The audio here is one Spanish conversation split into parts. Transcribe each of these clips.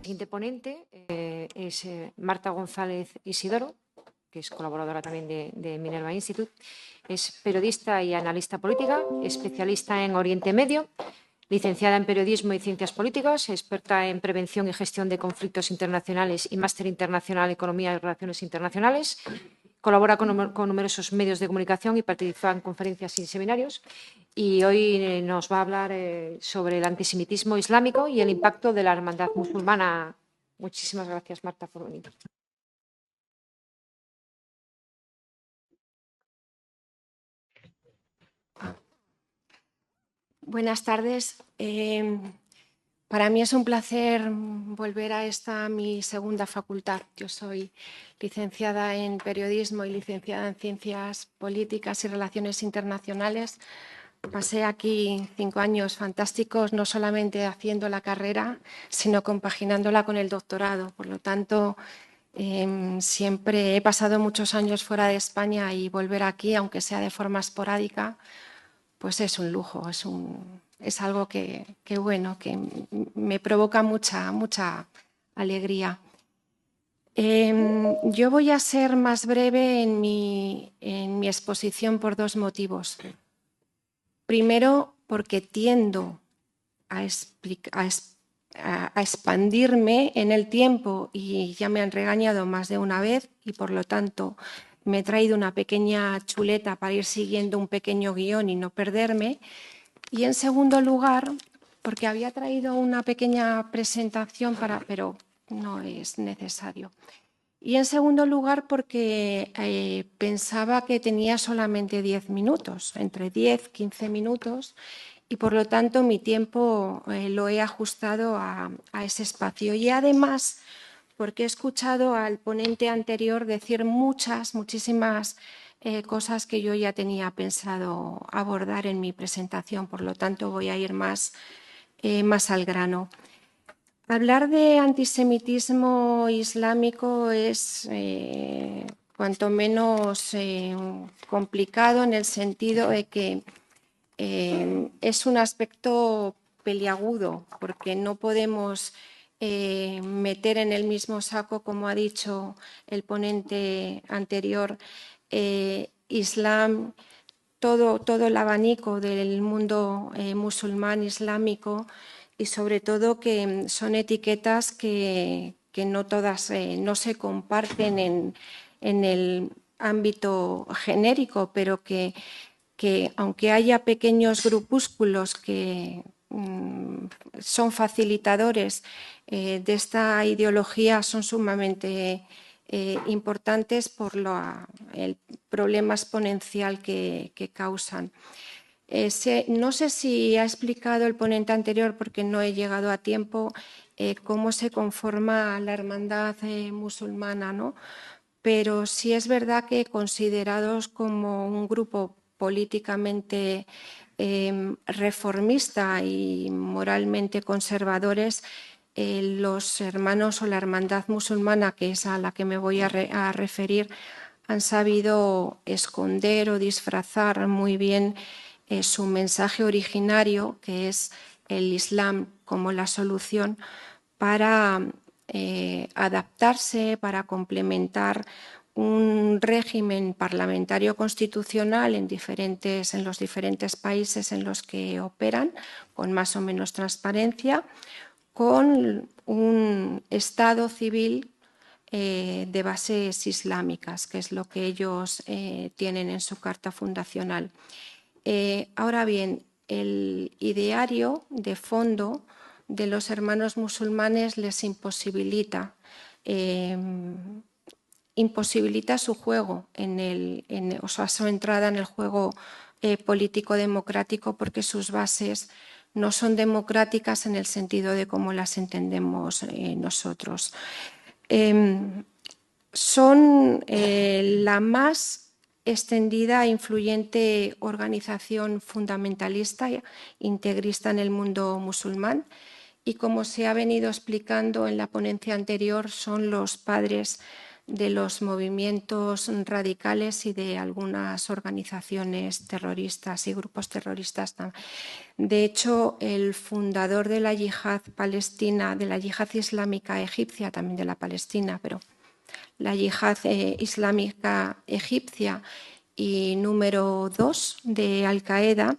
siguiente ponente es Marta González Isidoro, que es colaboradora también de Minerva Institute. Es periodista y analista política, especialista en Oriente Medio, licenciada en Periodismo y Ciencias Políticas, experta en Prevención y Gestión de Conflictos Internacionales y máster internacional en Economía y Relaciones Internacionales. Colabora con numerosos medios de comunicación y participa en conferencias y seminarios. Y hoy nos va a hablar sobre el antisemitismo islámico y el impacto de la hermandad musulmana. Muchísimas gracias, Marta, por venir. Buenas tardes. Para mí es un placer volver a esta mi segunda facultad. Yo soy licenciada en Periodismo y licenciada en Ciencias Políticas y Relaciones Internacionales. Pasé aquí 5 años fantásticos, no solamente haciendo la carrera, sino compaginándola con el doctorado. Por lo tanto, siempre he pasado muchos años fuera de España y volver aquí, aunque sea de forma esporádica, pues es un lujo, es algo que bueno, que me provoca mucha alegría. Yo voy a ser más breve en mi exposición por 2 motivos. Primero, porque tiendo a expandirme en el tiempo y ya me han regañado más de una vez y por lo tanto me he traído una pequeña chuleta para ir siguiendo un pequeño guión y no perderme. Y en segundo lugar, porque había traído una pequeña presentación pero no es necesario. Y en segundo lugar, porque pensaba que tenía solamente 10 minutos, entre 10 y 15 minutos, y por lo tanto mi tiempo lo he ajustado a ese espacio. Y además, porque he escuchado al ponente anterior decir muchísimas cosas que yo ya tenía pensado abordar en mi presentación, por lo tanto voy a ir más al grano. Hablar de antisemitismo islámico es cuanto menos complicado en el sentido de que es un aspecto peliagudo, porque no podemos meter en el mismo saco, como ha dicho el ponente anterior, Islam, todo el abanico del mundo musulmán islámico, y sobre todo que son etiquetas que no todas no se comparten en el ámbito genérico, pero que aunque haya pequeños grupúsculos que son facilitadores de esta ideología, son sumamente importantes por el problema exponencial que causan. No sé si ha explicado el ponente anterior, porque no he llegado a tiempo, cómo se conforma la hermandad musulmana, ¿no? Pero sí es verdad que considerados como un grupo políticamente reformista y moralmente conservadores, los hermanos o la hermandad musulmana, que es a la que me voy a referir, han sabido esconder o disfrazar muy bien su mensaje originario, que es el Islam como la solución, para adaptarse, para complementar un régimen parlamentario constitucional en los diferentes países en los que operan, con más o menos transparencia, con un Estado civil de bases islámicas, que es lo que ellos tienen en su carta fundacional. Ahora bien, el ideario de fondo de los hermanos musulmanes les imposibilita su juego, o sea, su entrada en el juego político-democrático, porque sus bases no son democráticas en el sentido de cómo las entendemos nosotros. Son la más extendida e influyente organización fundamentalista e integrista en el mundo musulmán, y como se ha venido explicando en la ponencia anterior, son los padres de los movimientos radicales y de algunas organizaciones terroristas y grupos terroristas. De hecho, el fundador de la yihad palestina, de la yihad islámica egipcia, también de la Palestina, pero la yihad islámica egipcia y número 2 de Al-Qaeda,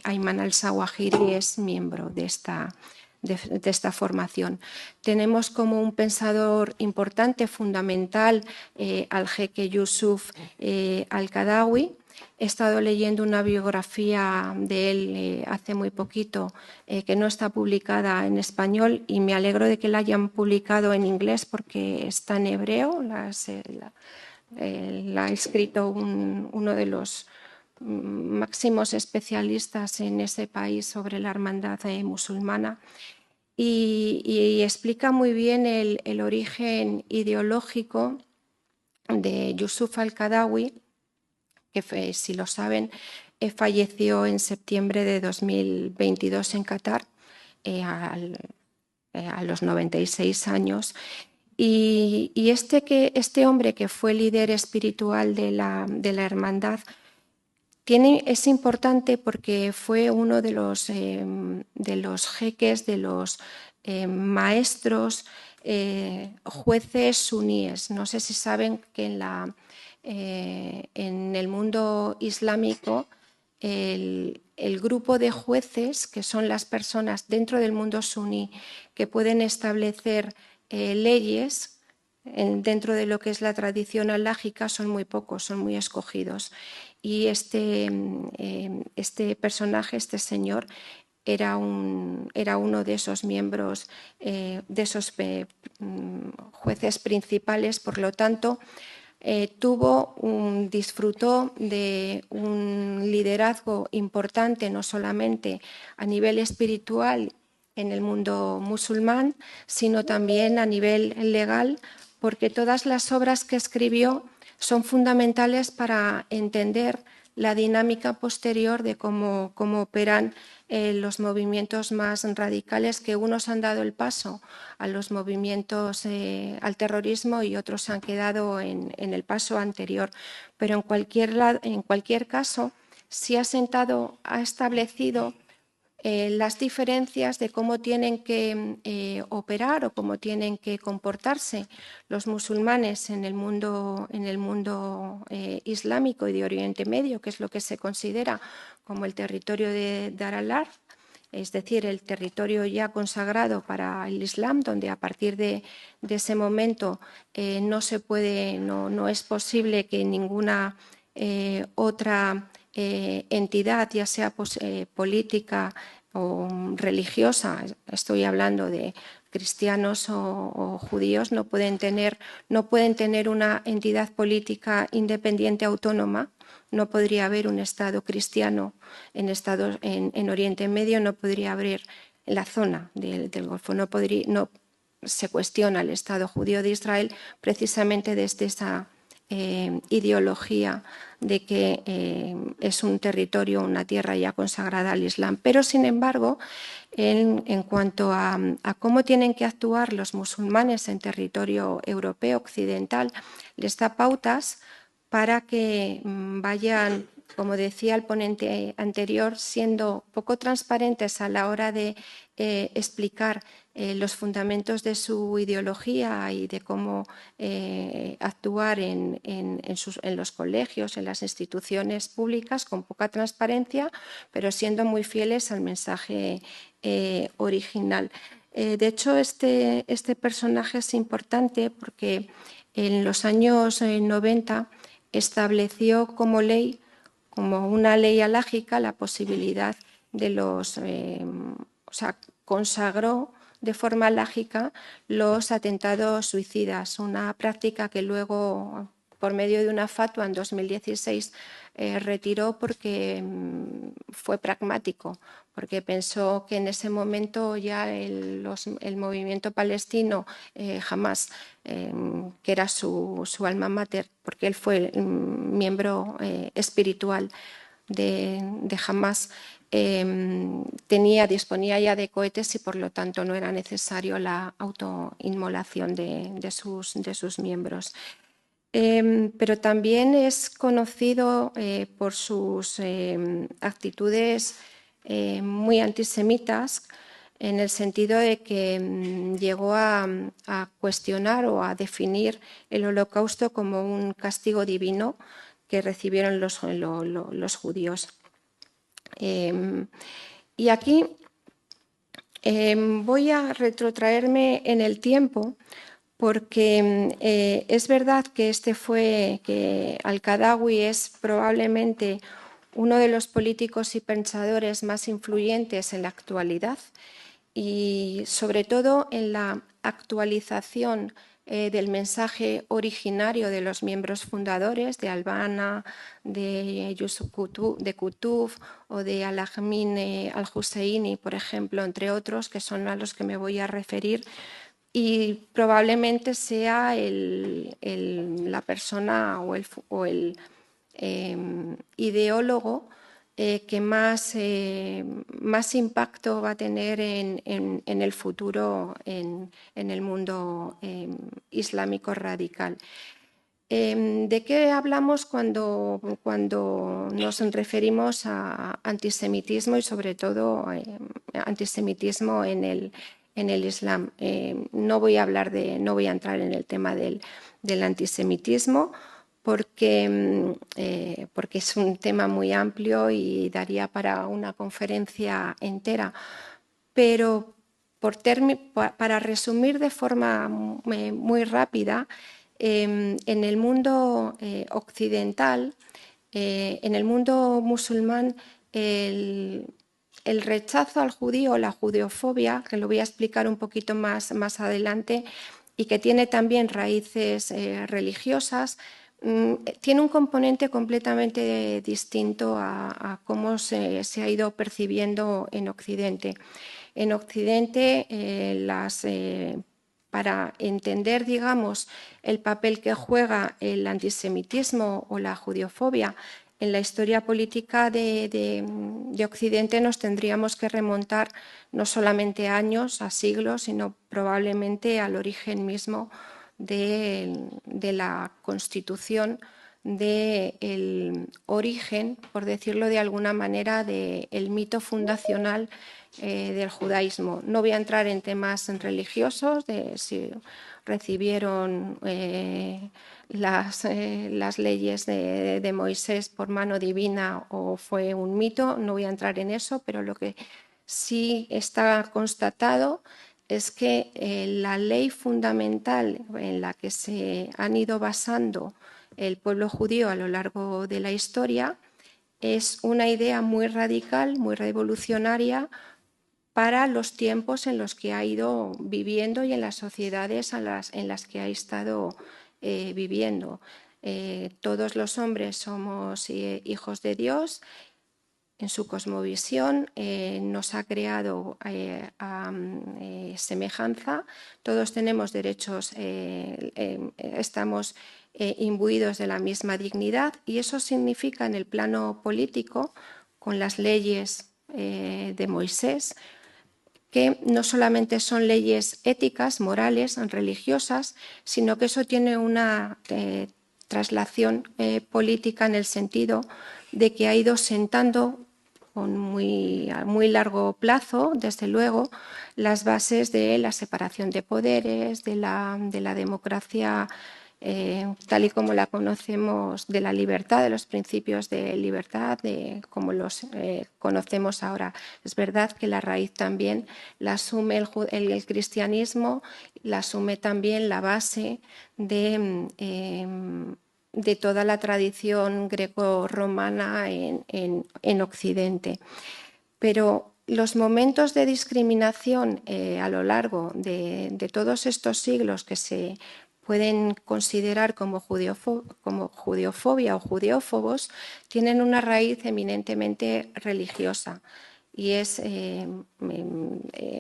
Ayman al-Zawahiri, es miembro de esta formación. Tenemos como un pensador importante, fundamental, al jeque Yusuf al-Qaradawi. He estado leyendo una biografía de él hace muy poquito que no está publicada en español y me alegro de que la hayan publicado en inglés porque está en hebreo. La ha escrito uno de los máximos especialistas en ese país sobre la hermandad musulmana y explica muy bien el origen ideológico de Yusuf al-Qaradawi, que si lo saben falleció en septiembre de 2022 en Qatar a los 96 años. Y este hombre que fue líder espiritual de la hermandad es importante porque fue uno de los jeques, de los maestros jueces suníes. No sé si saben que en el mundo islámico el grupo de jueces, que son las personas dentro del mundo suní que pueden establecer leyes dentro de lo que es la tradición alágica, son muy pocos, son muy escogidos. Y este personaje, este señor, era uno de esos miembros, de esos jueces principales. Por lo tanto, disfrutó de un liderazgo importante, no solamente a nivel espiritual en el mundo musulmán, sino también a nivel legal, porque todas las obras que escribió son fundamentales para entender la dinámica posterior de cómo operan los movimientos más radicales, que unos han dado el paso a los movimientos al terrorismo y otros han quedado en el paso anterior. Pero en cualquier caso, sí ha establecido las diferencias de cómo tienen que operar o cómo tienen que comportarse los musulmanes en el mundo islámico y de Oriente Medio, que es lo que se considera como el territorio de Dar al-Arq, es decir, el territorio ya consagrado para el Islam, donde a partir de ese momento no es posible que ninguna otra entidad, ya sea política o religiosa, estoy hablando de cristianos o judíos, no pueden tener una entidad política independiente autónoma. No podría haber un Estado cristiano en Oriente Medio, no podría haber en la zona del Golfo, se cuestiona el Estado judío de Israel precisamente desde esa ideología de que es un territorio, una tierra ya consagrada al Islam. Pero, sin embargo, en cuanto a cómo tienen que actuar los musulmanes en territorio europeo occidental, les da pautas para que vayan, como decía el ponente anterior, siendo poco transparentes a la hora de explicar los fundamentos de su ideología y de cómo actuar en los colegios, en las instituciones públicas, con poca transparencia, pero siendo muy fieles al mensaje original. De hecho, este personaje es importante porque en los años 90 estableció como una ley alágica, la posibilidad de consagró de forma alágica los atentados suicidas, una práctica que luego, por medio de una fatua en 2016, retiró porque fue pragmático, porque pensó que en ese momento ya el movimiento palestino, Hamás, que era su alma mater, porque él fue miembro espiritual de Hamás, disponía ya de cohetes y por lo tanto no era necesario la autoinmolación de sus miembros. pero también es conocido por sus actitudes muy antisemitas, en el sentido de que llegó a cuestionar o a definir el Holocausto como un castigo divino que recibieron los judíos. Y aquí voy a retrotraerme en el tiempo, porque es verdad que que Al-Qadawi es probablemente uno de los políticos y pensadores más influyentes en la actualidad, y sobre todo en la actualización del mensaje originario de los miembros fundadores, de Al-Banna, de Yusuf de Qutb o de Al-Ajmin al-Husseini, por ejemplo, entre otros, que son a los que me voy a referir, y probablemente sea la persona o el ideólogo que más impacto va a tener en el futuro en el mundo islámico radical. ¿De qué hablamos cuando nos referimos a antisemitismo y sobre todo antisemitismo en el Islam? No voy a entrar en el tema del antisemitismo, porque es un tema muy amplio y daría para una conferencia entera, pero para resumir de forma muy rápida, en el mundo occidental, en el mundo musulmán, el rechazo al judío, la judeofobia, que lo voy a explicar un poquito más adelante, y que tiene también raíces religiosas, tiene un componente completamente distinto a cómo se ha ido percibiendo en Occidente. En Occidente, para entender, digamos, el papel que juega el antisemitismo o la judeofobia en la historia política de Occidente, nos tendríamos que remontar no solamente a años, a siglos, sino probablemente al origen mismo de la Constitución, del origen, por decirlo de alguna manera, del mito fundacional del judaísmo. No voy a entrar en temas religiosos, de si recibieron las leyes de Moisés por mano divina o fue un mito, no voy a entrar en eso, pero lo que sí está constatado es que la ley fundamental en la que se han ido basando el pueblo judío a lo largo de la historia es una idea muy radical, muy revolucionaria para los tiempos en los que ha ido viviendo y en las sociedades en las que ha estado viviendo. Todos los hombres somos hijos de Dios. En su cosmovisión nos ha creado a semejanza. Todos tenemos derechos, estamos imbuidos de la misma dignidad, y eso significa en el plano político, con las leyes de Moisés, que no solamente son leyes éticas, morales, religiosas, sino que eso tiene una traslación política, en el sentido de que ha ido sentando con a muy largo plazo, desde luego, las bases de la separación de poderes, de la democracia tal y como la conocemos, de la libertad, de los principios de libertad, como los conocemos ahora. Es verdad que la raíz también la asume el cristianismo, la asume también la base de toda la tradición greco-romana en Occidente. Pero los momentos de discriminación a lo largo de todos estos siglos, que se pueden considerar como judeofobia o judeófobos, tienen una raíz eminentemente religiosa, y es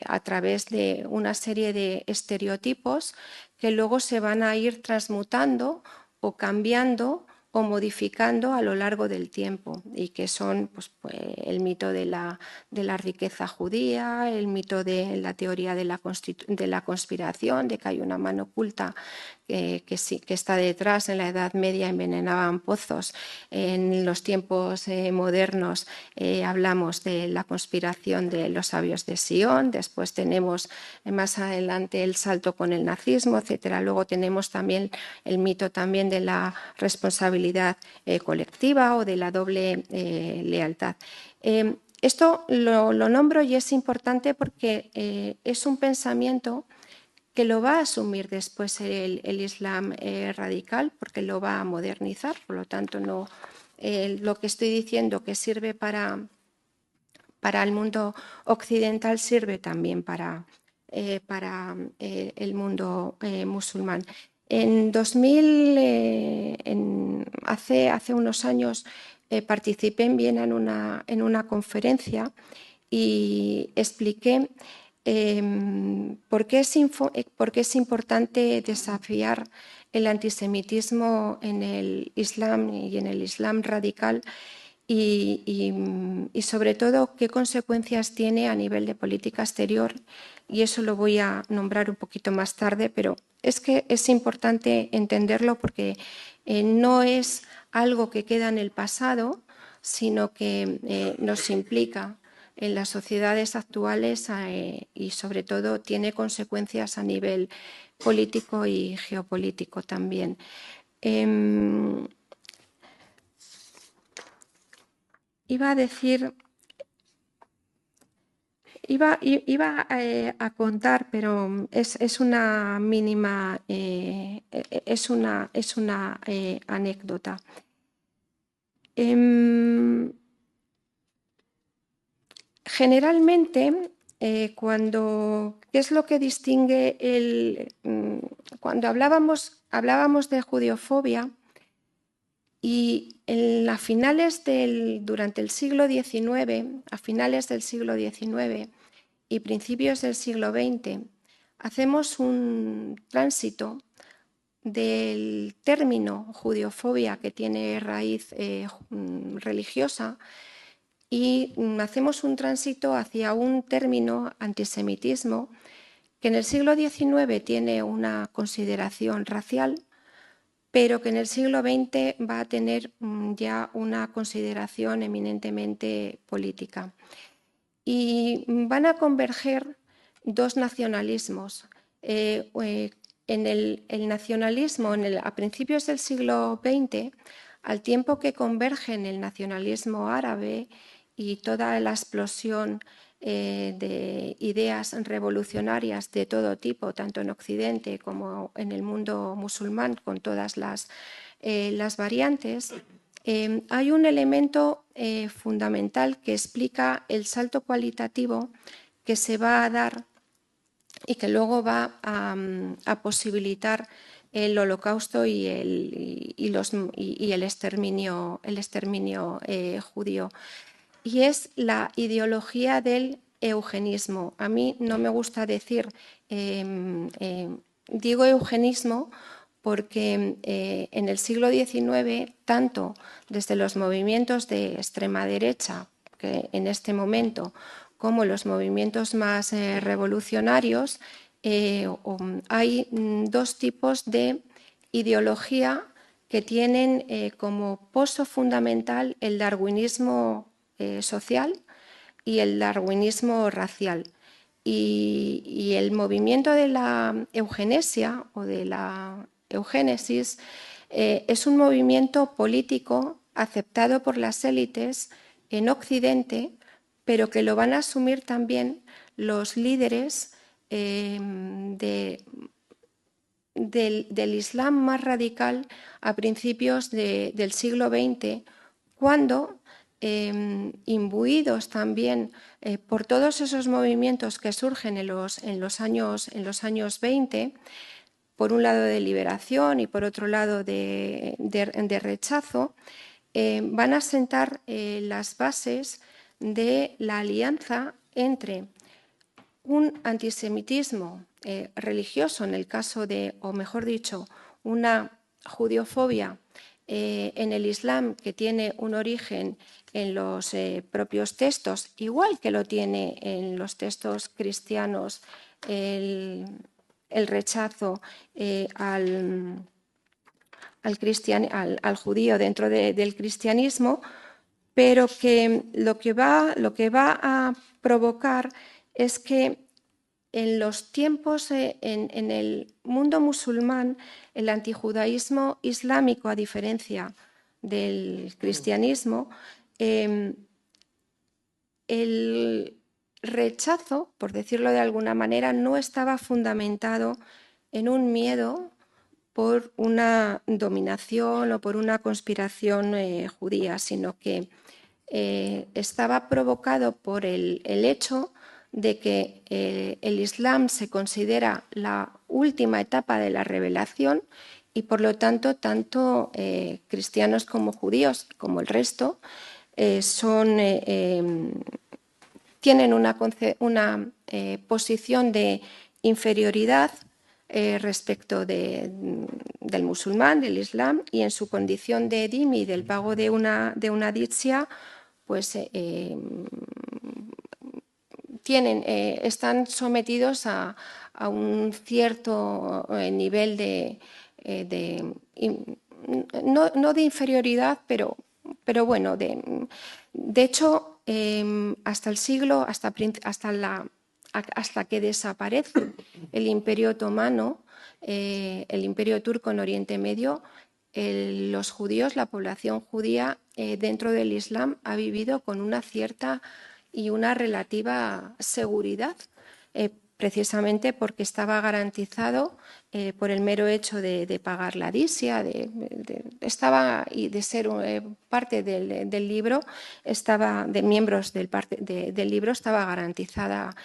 a través de una serie de estereotipos que luego se van a ir transmutando o cambiando o modificando a lo largo del tiempo, y que son pues, el mito de la riqueza judía, el mito de la teoría de la conspiración, de que hay una mano oculta que está detrás. En la Edad Media envenenaban pozos. En los tiempos modernos hablamos de la conspiración de los sabios de Sion. Después tenemos más adelante el salto con el nazismo, etcétera. Luego tenemos también el mito también de la responsabilidad colectiva o de la doble lealtad. Esto lo nombro y es importante porque es un pensamiento que lo va a asumir después el Islam radical, porque lo va a modernizar. Por lo tanto, no, lo que estoy diciendo que sirve para el mundo occidental sirve también para el mundo musulmán. En 2000, hace unos años, participé en Viena en una conferencia y expliqué por qué es importante desafiar el antisemitismo en el Islam y en el Islam radical, y sobre todo qué consecuencias tiene a nivel de política exterior, y eso lo voy a nombrar un poquito más tarde, pero es que es importante entenderlo porque no es algo que queda en el pasado, sino que nos implica en las sociedades actuales y sobre todo tiene consecuencias a nivel político y geopolítico también. Iba a decir, iba a contar, pero es una mínima, es una anécdota. Generalmente, ¿qué es lo que distingue cuando hablábamos de judeofobia? Y durante el siglo XIX, a finales del siglo XIX y principios del siglo XX, hacemos un tránsito del término judeofobia, que tiene raíz religiosa, y hacemos un tránsito hacia un término antisemitismo que en el siglo XIX tiene una consideración racial, pero que en el siglo XX va a tener ya una consideración eminentemente política. Y van a converger dos nacionalismos. En el nacionalismo a principios del siglo XX, al tiempo que convergen el nacionalismo árabe y toda la explosión de ideas revolucionarias de todo tipo, tanto en Occidente como en el mundo musulmán, con todas las variantes, hay un elemento fundamental que explica el salto cualitativo que se va a dar y que luego va a posibilitar el Holocausto y el exterminio judío. Y es la ideología del eugenismo. A mí no me gusta decir, digo eugenismo porque en el siglo XIX, tanto desde los movimientos de extrema derecha, que en este momento, como los movimientos más revolucionarios, hay dos tipos de ideología que tienen como pozo fundamental el darwinismo social y el darwinismo racial. Y el movimiento de la eugenesia o de la eugénesis es un movimiento político aceptado por las élites en Occidente, pero que lo van a asumir también los líderes del Islam más radical a principios del siglo XX, cuando, imbuidos también por todos esos movimientos que surgen en los años 20, por un lado de liberación y por otro lado de rechazo, van a sentar las bases de la alianza entre un antisemitismo religioso, en el caso de, o mejor dicho, una judeofobia en el Islam, que tiene un origen en los propios textos, igual que lo tiene en los textos cristianos el rechazo al judío dentro del cristianismo, pero que lo que va a provocar es que en los tiempos, en el mundo musulmán, el antijudaísmo islámico, a diferencia del cristianismo, el rechazo, por decirlo de alguna manera, no estaba fundamentado en un miedo por una dominación o por una conspiración judía, sino que estaba provocado por el hecho de que el Islam se considera la última etapa de la revelación y, por lo tanto, tanto cristianos como judíos, como el resto, tienen una posición de inferioridad respecto del musulmán, del Islam, y en su condición de dhimmi, del pago de una dizya, pues están sometidos a un cierto nivel no de inferioridad, pero bueno, de hecho, hasta el siglo, hasta que desaparece el Imperio Otomano, el Imperio Turco en Oriente Medio, los judíos, la población judía dentro del Islam ha vivido con una cierta y una relativa seguridad, precisamente porque estaba garantizado por el mero hecho de pagar la dizya, y de ser parte del libro, de miembros del libro, estaba garantizada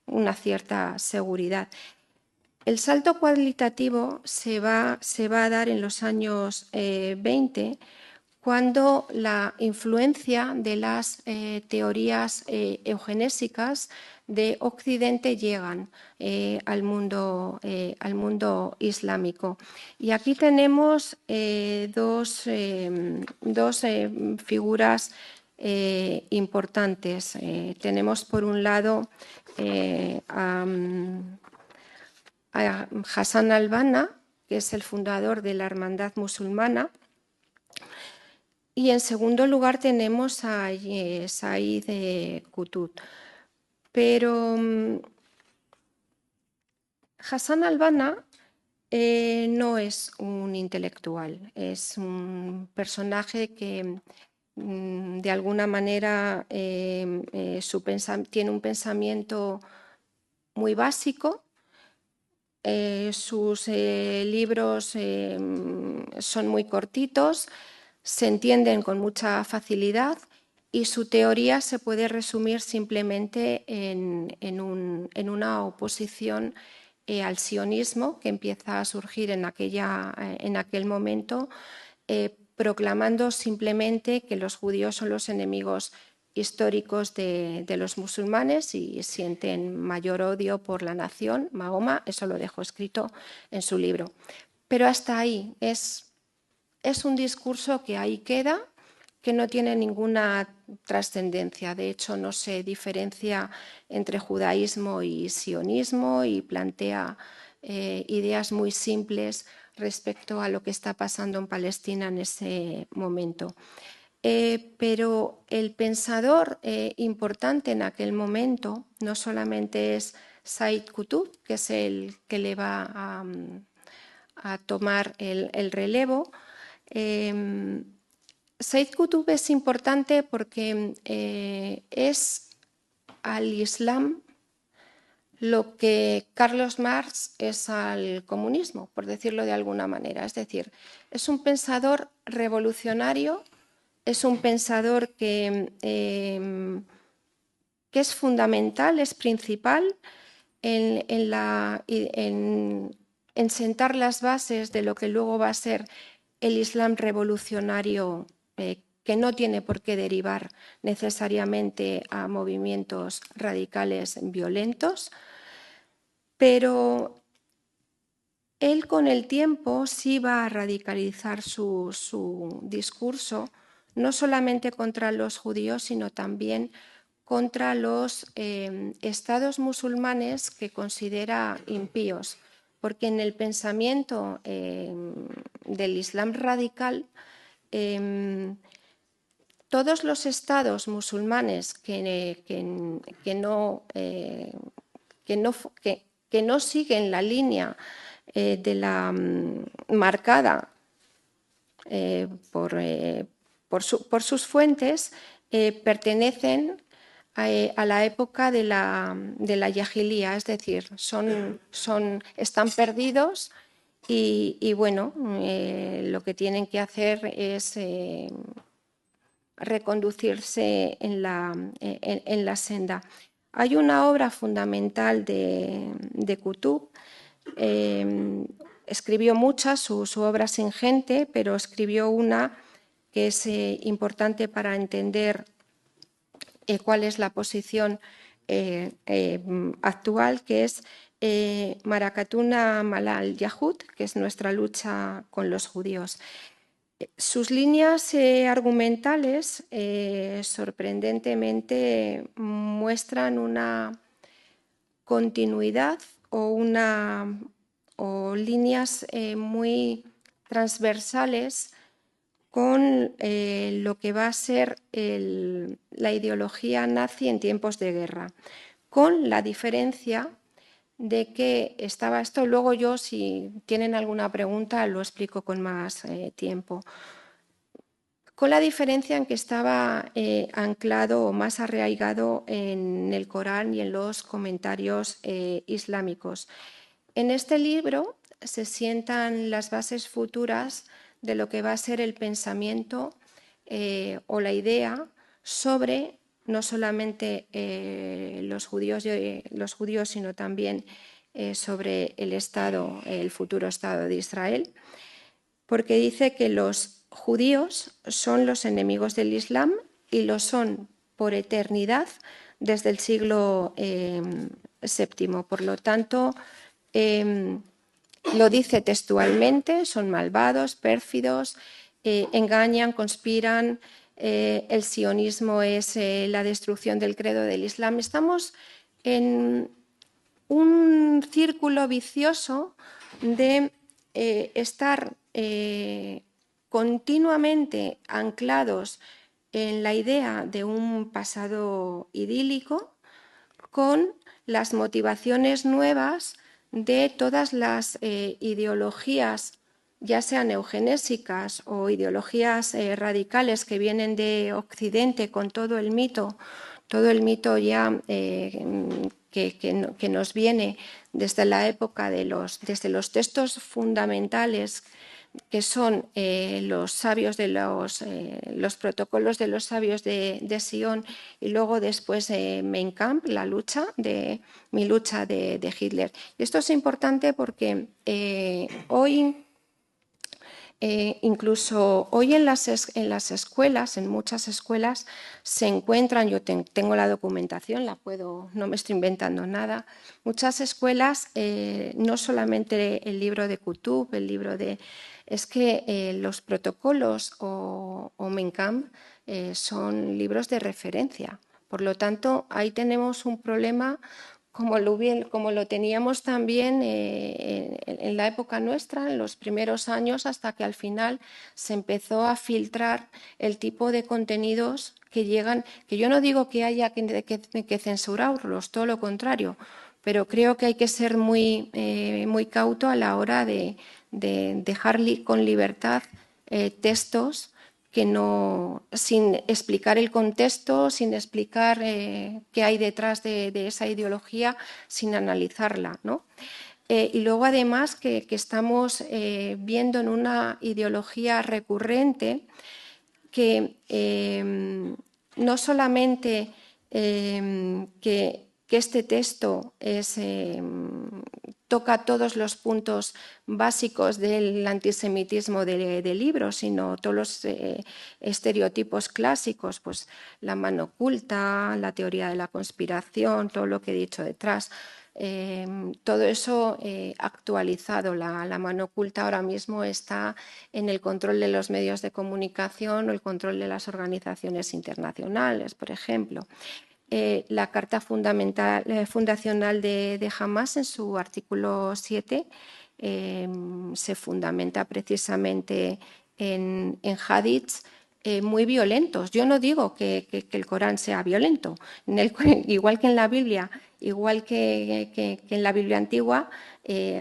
una cierta seguridad. El salto cualitativo se va a dar en los años 20, cuando la influencia de las teorías eugenésicas de Occidente llegan al mundo islámico. Y aquí tenemos dos figuras importantes. Tenemos, por un lado, a Hassan al-Banna, que es el fundador de la Hermandad Musulmana, y en segundo lugar tenemos a Said Qutb. Pero Hassan al-Banna no es un intelectual, es un personaje que de alguna manera tiene un pensamiento muy básico. Sus libros son muy cortitos, se entienden con mucha facilidad y su teoría se puede resumir simplemente en una oposición al sionismo que empieza a surgir en aquel momento, proclamando simplemente que los judíos son los enemigos históricos de los musulmanes y sienten mayor odio por la nación. Mahoma, eso lo dejó escrito en su libro. Pero hasta ahí es un discurso que ahí queda, que no tiene ninguna trascendencia. De hecho, no se diferencia entre judaísmo y sionismo y plantea ideas muy simples respecto a lo que está pasando en Palestina en ese momento. Pero el pensador importante en aquel momento no solamente es Said Qutb, que es el que le va a tomar el relevo. Said Qutb es importante porque es al Islam lo que Carlos Marx es al comunismo, por decirlo de alguna manera. Es decir, es un pensador revolucionario, es un pensador que es fundamental, es principal en sentar las bases de lo que luego va a ser el Islam revolucionario, que no tiene por qué derivar necesariamente a movimientos radicales violentos, pero Él con el tiempo sí va a radicalizar su discurso, no solamente contra los judíos, sino también contra los estados musulmanes que considera impíos, porque en el pensamiento del Islam radical, todos los estados musulmanes que no siguen la línea de la marcada por sus fuentes pertenecen a la época de la Yahilía, es decir, están perdidos y bueno, lo que tienen que hacer es reconducirse en la senda. Hay una obra fundamental de Qutb. Escribió muchas, su obra es ingente, pero escribió una que es importante para entender cuál es la posición actual, que es Marakatuna Malal Yahud, que es nuestra lucha con los judíos. Sus líneas argumentales sorprendentemente muestran una continuidad o líneas muy transversales con lo que va a ser la ideología nazi en tiempos de guerra, con la diferencia de que estaba esto. Luego yo, si tienen alguna pregunta, lo explico con más tiempo. Con la diferencia en que estaba anclado o más arraigado en el Corán y en los comentarios islámicos. En este libro se sientan las bases futuras de lo que va a ser el pensamiento o la idea sobre no solamente los judíos, sino también sobre el futuro Estado de Israel, porque dice que los judíos son los enemigos del Islam y lo son por eternidad desde el siglo VII. Por lo tanto, lo dice textualmente, son malvados, pérfidos, engañan, conspiran, el sionismo es la destrucción del credo del Islam. Estamos en un círculo vicioso de estar continuamente anclados en la idea de un pasado idílico con las motivaciones nuevas de todas las ideologías, ya sean eugenésicas o ideologías radicales que vienen de Occidente con todo el mito ya que nos viene desde la época desde los textos fundamentales que son los sabios los protocolos de los sabios de Sion, y luego después Mein Kampf, mi lucha de Hitler. Y esto es importante porque hoy, incluso hoy en las escuelas, en muchas escuelas, se encuentran, yo tengo la documentación, no me estoy inventando nada, muchas escuelas, no solamente el libro de Qutb, es que los protocolos o Mein Kampf son libros de referencia. Por lo tanto, ahí tenemos un problema como lo teníamos también en la época nuestra, en los primeros años, hasta que al final se empezó a filtrar el tipo de contenidos que llegan, que yo no digo que haya que censurarlos, todo lo contrario, pero creo que hay que ser muy cauto a la hora de dejar con libertad textos que sin explicar el contexto, sin explicar qué hay detrás de esa ideología, sin analizarla, ¿no? Y luego, además, que estamos viendo en una ideología recurrente que no solamente que este texto toca todos los puntos básicos del antisemitismo del libro, sino todos los estereotipos clásicos, pues la mano oculta, la teoría de la conspiración, todo lo que he dicho detrás. todo eso actualizado. La mano oculta ahora mismo está en el control de los medios de comunicación o el control de las organizaciones internacionales, por ejemplo. La Carta Fundacional de Hamás, en su artículo 7, se fundamenta precisamente en hadiths muy violentos. Yo no digo que el Corán sea violento. Igual que en la Biblia, igual que en la Biblia antigua,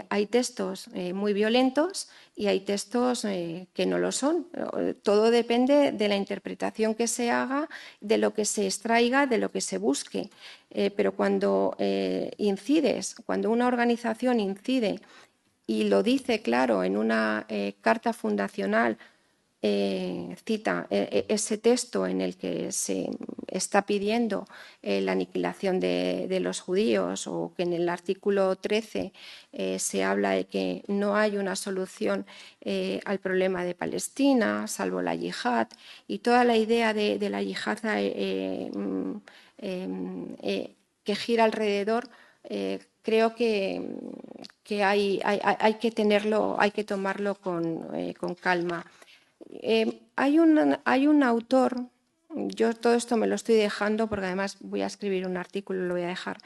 hay textos muy violentos y hay textos que no lo son. Todo depende de la interpretación que se haga, de lo que se extraiga, de lo que se busque. Pero cuando incides, cuando una organización incide y lo dice claro en una carta fundacional, cita ese texto en el que se está pidiendo la aniquilación de los judíos, o que en el artículo 13 se habla de que no hay una solución al problema de Palestina, salvo la yihad, y toda la idea de la yihad que gira alrededor, creo que hay que tomarlo con calma. Hay un autor, yo todo esto me lo estoy dejando porque además voy a escribir un artículo, lo voy a dejar.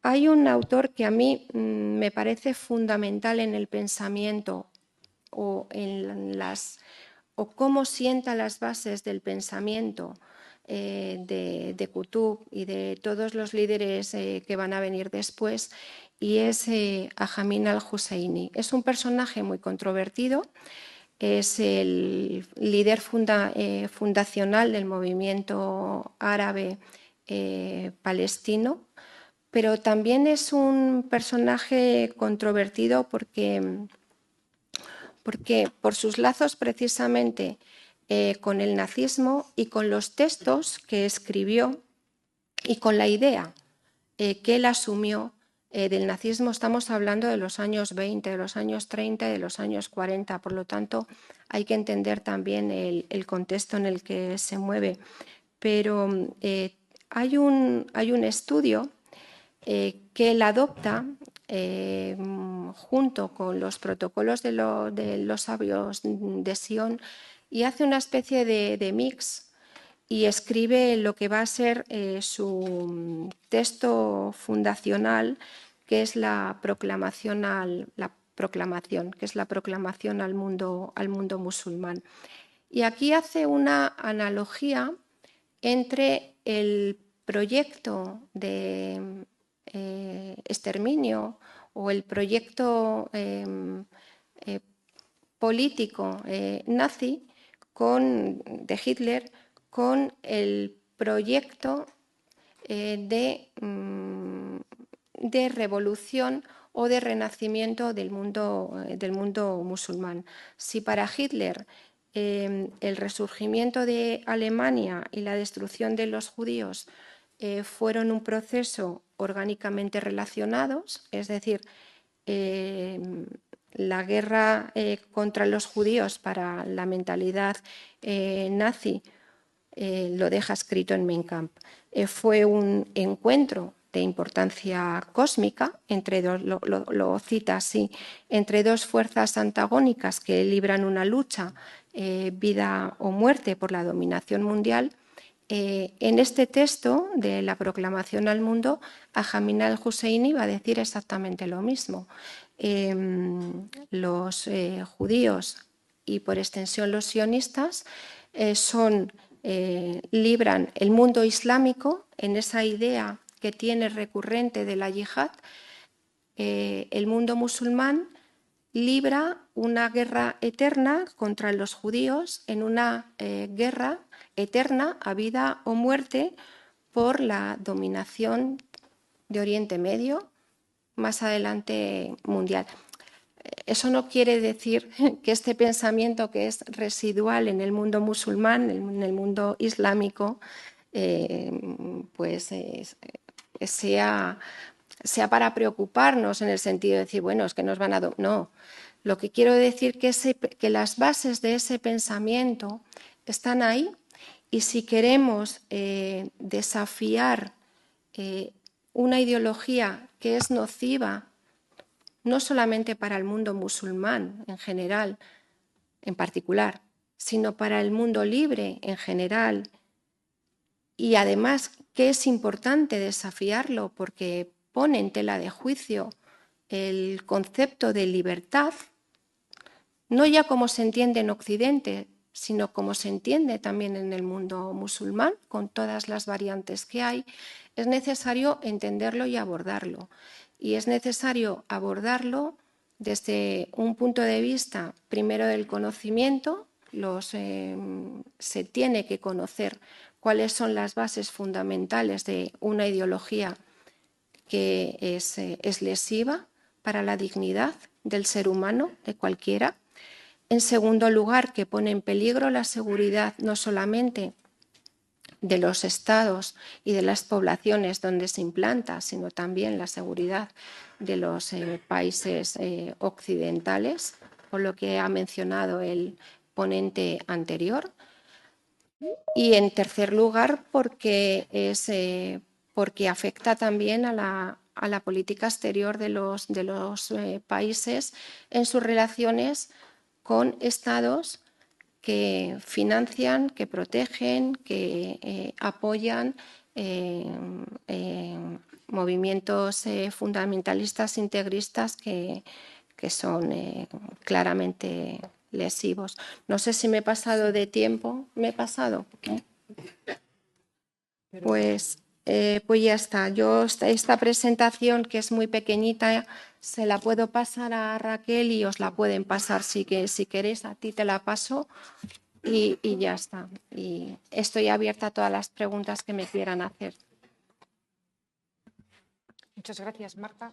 Hay un autor que a mí me parece fundamental en el pensamiento o cómo sienta las bases del pensamiento de Qutb y de todos los líderes que van a venir después, y es Amin al-Husseini. Es un personaje muy controvertido. Es el líder fundacional del movimiento árabe palestino, pero también es un personaje controvertido porque por sus lazos precisamente con el nazismo y con los textos que escribió y con la idea que él asumió del nazismo. Estamos hablando de los años 20, de los años 30 y de los años 40, por lo tanto hay que entender también el contexto en el que se mueve. Pero hay un estudio que él adopta junto con los protocolos de los sabios de Sion, y hace una especie de mix y escribe lo que va a ser su texto fundacional, que es la proclamación al mundo musulmán. Y aquí hace una analogía entre el proyecto de exterminio o el proyecto político nazi de Hitler con el proyecto de revolución o de renacimiento del mundo musulmán. Si para Hitler el resurgimiento de Alemania y la destrucción de los judíos fueron un proceso orgánicamente relacionados, es decir, la guerra contra los judíos para la mentalidad nazi, lo deja escrito en Mein Kampf, fue un encuentro de importancia cósmica entre dos, lo cita así, entre dos fuerzas antagónicas que libran una lucha, vida o muerte, por la dominación mundial. En este texto de la proclamación al mundo, Amin al-Husseini va a decir exactamente lo mismo. Los judíos y por extensión los sionistas libran el mundo islámico en esa idea que tiene recurrente de la yihad. El mundo musulmán libra una guerra eterna contra los judíos, en una guerra eterna a vida o muerte por la dominación de Oriente Medio, más adelante mundial. Eso no quiere decir que este pensamiento, que es residual en el mundo musulmán, en el mundo islámico, sea para preocuparnos, en el sentido de decir, bueno, es que nos van a... No, lo que quiero decir es que las bases de ese pensamiento están ahí, y si queremos desafiar una ideología que es nociva no solamente para el mundo musulmán en general, en particular, sino para el mundo libre en general. Y además que es importante desafiarlo porque pone en tela de juicio el concepto de libertad, no ya como se entiende en Occidente, sino como se entiende también en el mundo musulmán, con todas las variantes que hay, es necesario entenderlo y abordarlo. Y es necesario abordarlo desde un punto de vista, primero, del conocimiento. Se tiene que conocer cuáles son las bases fundamentales de una ideología que es lesiva para la dignidad del ser humano, de cualquiera. En segundo lugar, que pone en peligro la seguridad no solamente de los estados y de las poblaciones donde se implanta, sino también la seguridad de los países occidentales, por lo que ha mencionado el ponente anterior. Y en tercer lugar, porque afecta también a la política exterior de los países en sus relaciones con estados que financian, que protegen, que apoyan movimientos fundamentalistas integristas que son claramente lesivos. No sé si me he pasado de tiempo. ¿Me he pasado? Pues ya está. Yo esta presentación, que es muy pequeñita, se la puedo pasar a Raquel y os la pueden pasar si queréis. A ti te la paso y ya está. Y estoy abierta a todas las preguntas que me quieran hacer. Muchas gracias, Marta.